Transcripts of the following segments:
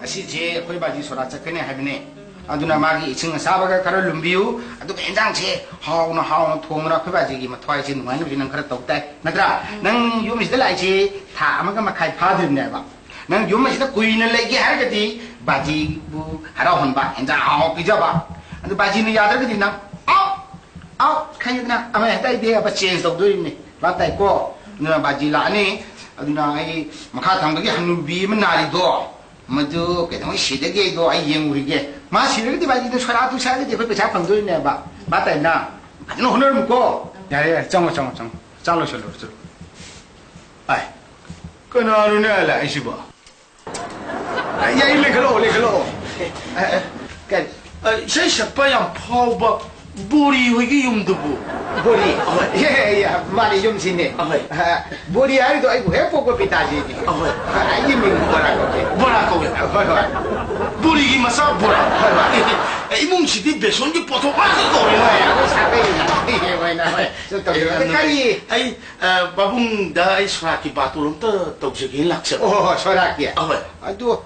ꯑꯁꯤꯁꯦ ꯑꯩꯈꯣꯏ ꯕꯥꯖꯤ ꯁꯣꯔꯥ ꯆꯠꯀꯅꯤ ꯍꯥꯏꯕꯅꯦ ꯑꯗꯨꯅ ꯃꯥꯒꯤ ꯏꯁꯤꯡ ꯑꯁꯥꯕꯒ ꯈꯔ ꯂꯨꯝꯕꯤꯌꯨ ꯑꯗꯨꯒ ꯏꯟꯖꯥꯡꯁꯦ ꯍꯥꯎꯅ ꯊꯣꯡꯗꯨꯅ ꯑꯩꯈꯣꯏ ꯕꯥꯖꯤꯒꯤ ꯃꯊ꯭ꯋꯥꯏꯁꯦ ꯅꯨꯡꯉꯥꯏꯅꯕꯁꯤ ꯅꯪ ꯈꯔ ꯇꯧ ꯇꯥꯏ ꯅꯠꯇ꯭ꯔꯥ ꯅꯪ ꯌꯨꯝꯁꯤꯗ ꯂꯥꯛꯏꯁꯤ ꯊꯥ ꯑꯃꯒ ꯃꯈꯥꯏ ꯐꯥꯗ꯭ꯔꯤꯕꯅꯦꯕ ꯅꯪ ꯌꯨꯝ ꯑꯁꯤꯗ ꯀꯨꯏꯅ ꯂꯩꯒꯦ ꯍꯥꯏꯔꯒꯗꯤ ꯕꯥꯖꯤꯕꯨ ꯍꯔꯥꯎꯍꯟꯕ ꯏꯟꯖꯥꯡ ꯍꯥꯎ ꯄꯤꯖꯕ ꯑꯗꯨ ꯕꯥꯖꯤꯅ ꯌꯥꯗ꯭ꯔꯒꯗꯤ ꯅꯪ ꯑꯥꯎ ꯈꯪꯉꯤꯗꯅ ꯑꯃ ꯍꯦꯛꯇ ꯑꯩꯗꯤ ꯆꯦꯟꯖ ꯇꯧꯗꯣꯔꯤꯕꯅꯤ ꯚꯥꯞ ꯇꯥꯏꯀꯣ ꯑꯗꯨꯅ ꯕꯥꯖꯤ ꯂꯥꯛꯑꯅꯤ ꯑꯗꯨꯅ ꯑꯩ ꯃꯈꯥ ꯊꯪꯕꯒꯤ ꯍꯅꯨꯕꯤ ꯑꯃ ꯅꯥꯔꯤꯗꯣ ꯃꯗꯨ ꯀꯩꯗꯧꯉꯩ ꯁꯤꯗꯒꯦ ꯑꯩꯗꯣ ꯑꯩ ꯌꯦꯡꯉꯨꯔꯤꯒꯦ ꯃꯥ ꯁꯤꯔꯒꯗꯤ ꯕꯥꯖꯤꯗꯣ ꯁꯣꯔꯥ ꯇꯨꯁꯥꯔꯒꯗꯤ ꯑꯩꯈꯣꯏ ꯄꯩꯁꯥ ꯐꯪꯗꯣꯏꯅꯦꯕ ꯚꯥꯞ ꯇꯥꯏꯅ ꯐꯖꯅ ꯍꯣꯠꯅꯔꯝꯃꯨꯀꯣ ꯌꯥꯔꯦ ꯌꯥꯔꯦ ꯆꯪꯉꯣ ꯆꯥꯛ ꯂꯣꯏꯁꯜꯂꯨꯔꯣ ꯑꯥꯏ ꯀꯅꯥꯅꯣꯅꯦ ꯂꯥꯛꯏꯁꯤꯕꯣ ꯌꯥꯏ ꯂꯩꯈꯠꯂꯛꯑꯣ ꯀꯔꯤ ꯏꯁꯩ ꯁꯛꯄ ꯌꯥꯝ ꯐꯥꯎꯕ ꯕꯣꯔꯤ ꯍꯣꯏꯒꯤ ꯌꯨꯝꯗꯨꯕꯨ 보리, 많이 좀 지네. 보리 아이도 아이고 해보고 비타지니. 아이 밍 뭐라고? 보리기 마사 보라. 이몽시디 배송기 보통 와서 거리네. 사배이나 이게 뭐나. 저 또까지. 아이 바붕다 이 소라키 바토름 또 저기 락셔. 소라키. 아또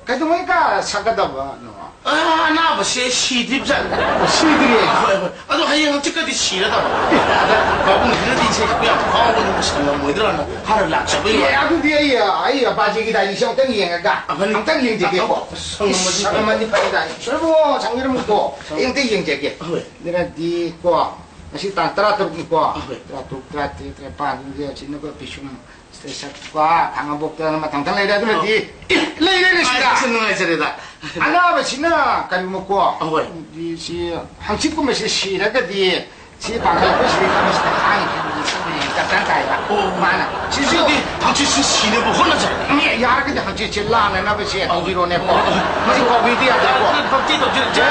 그래도 뭐니까 사가다 봐. 나 벌써 시집장. 시들이. 아주 하여간 지금까지 시라다. 바붕 그래도 이제 그냥 가오는 무슨 뭐더라. 하루 락셔. 예, 아구디야. 아이야 바지기다 이상 땡이가. 항상 영재게. 상만이 빠이다. 저거 장미를 먹고 영대 영재게. 내가 니고 다시 따라 들고 따라뚜 반 이제 지는 거 비슈는 스테이션과 방어복도는 막 당당 내려야 되는데 레이레를 시다. 쓰는 저래다. 하나 버시나 가리 먹고 이시 한식 꿈에 시라가디 지 방할 것이 가면서 항이 깜짝이야. 많아. 지수디 당치 시내 뭐 혼나자. 예, 야르게 한치 질라네 나 버시 어디로 내 뭐. 무슨 거기디야 되고. 갑자기 저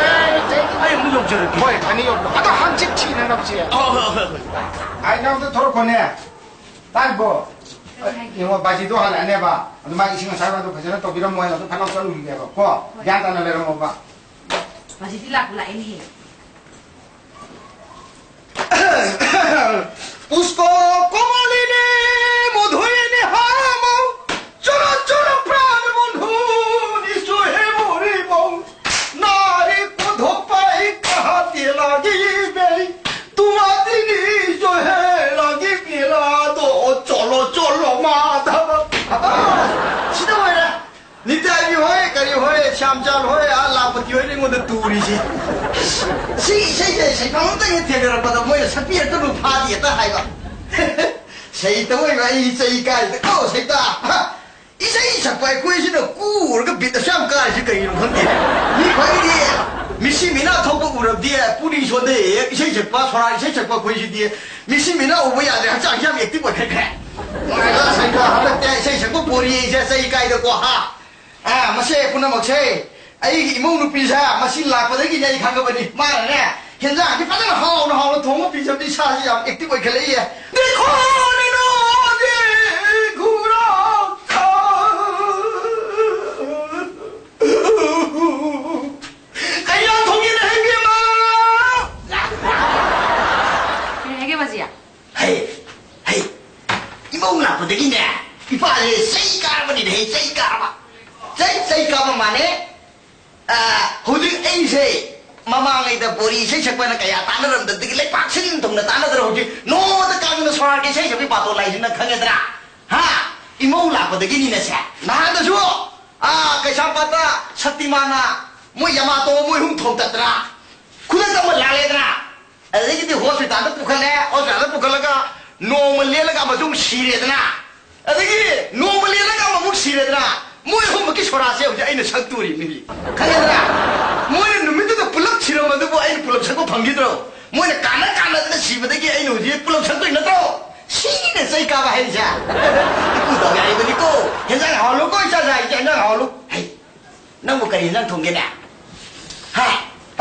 아니 무슨 저렇게. 뭐야 아니요. 아도 한치 치는 나 버시. 아이 나도 돌고네. 딸고 이거 바지도 하나 안 해봐. 엄마 이 시간 살아도 그전에 또 이런 모양도 팔랑 썰고 이게 고 양단을 내려 먹어. 바지 딜라고 라이니. उसको कोमलिनी मधुइनी हामो चलो चलो प्राण बंधु निशो है मोरी मौ नारी को धोपाई कहती लगी मेरी तुम्हारी निशो है लगी मेरा तो चलो चलो माधव सीधा बोला नित्यागी होए करी होए श्यामचाल होए लापति होए नहीं मुझे दूरी जी से कौन तक ये तेरे रब तो मुझे सभी तो रुपा दिया था है बा सही तो वही भाई सही का तो सही था इसे ही सब कोई कोई सी तो कूर का बिट श्याम का ऐसे कहीं लोग होते ये कोई दिए मिशी मीना थोको उड़ब दिए पूरी शो दे इसे ही चप्पा छोड़ा इसे चप्पा कोई सी दिए मिशी मीना वो याद है चांग श्याम एक टिप उठे खे सही का हम ते इसे चप्पा पूरी इसे सही का इधर को हाँ मसे पुना मसे आई इमों नुपिसा मशीन लाख पता कि नहीं खांगा बनी मार ने हिंजा कि पता ना हाउ थोंग पिसा दी साजी आप एक्टिव होई खेले ये देखो नीनो देखुरा कहिया थोंगी नहीं के मां है के बाजिया हे इमों लाख पता कि ने इपाले सही कार बनी रे सही कार माने हुजी ऐसे ममांग इधर बोरी से शकपन कया ताना रम दत्ती के लिए पाक्षिन तुमने ताना दर हुजी नो द कामिन सोरा के से शपी पातो लाई जिन खंगे दरा हाँ इमो लापो दे गिनी नसे ना दसु कैसा पता शक्तिमाना मु यमातो मु हुम थों तत्रा खुदा तम लाले दरा अरे कि हॉस्पिटल तो पुखले हॉस्पिटल पुखलगा नोर्मल लेलगा मजुम सीरेदना अरे कि नोर्मल लेलगा ममुक सीरेदना मोय हम की छोरा से हो जाए सक्तूरी मिली खगेदरा मोय नुमित पुलप छिरो मदुबो आई पुलप सको फंगिद्रो मोय काना सिबदगी आई नु जे पुलप सकतो नत्रो सीने सही का है जा तू तो आई बनी को हेजा हालो को इसा जा हेजा हालो हे नंगो करी नंग थोंगे ना हा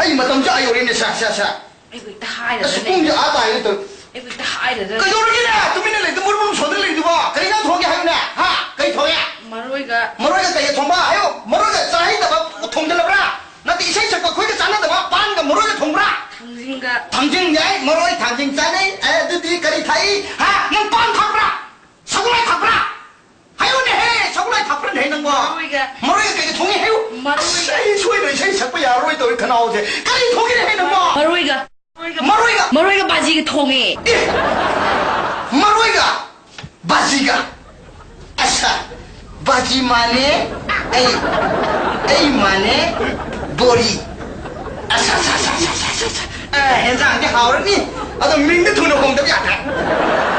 आई मतम जा आयो रे सा आई को ताहाय रे सुकुंग जा आता है तो आई को ताहाय रे कयो रे ना तुमिने ले तो मुरमुर सोदर ले दुबा करी ना थोंगे है ना हा कई थोंगे मरोइगा कई थोंबा आयो मरोइगा चाहि दबा थोंजलबरा नती इसे सकपा खोइ के चाना दबा पान का मरोइगा थोंबरा थांजिंग जाय मरोइ थांजिंग चाने ए दुदी करी थाई हा नंग पान थाकरा सगुलाई थाकरा हायो ने हे सगुलाई थाकरा ने नंगो मरोइगा 야로이 또 그나오지 까리 통일해 해는 뭐 마로이가 마로이가 마로이가 바지가 통해. 마로이가 바지가 아싸 바지 마네 에이 마네 보리 아싸 현장 이제 하오르니 아도 민도 돈을 공답이 안 해.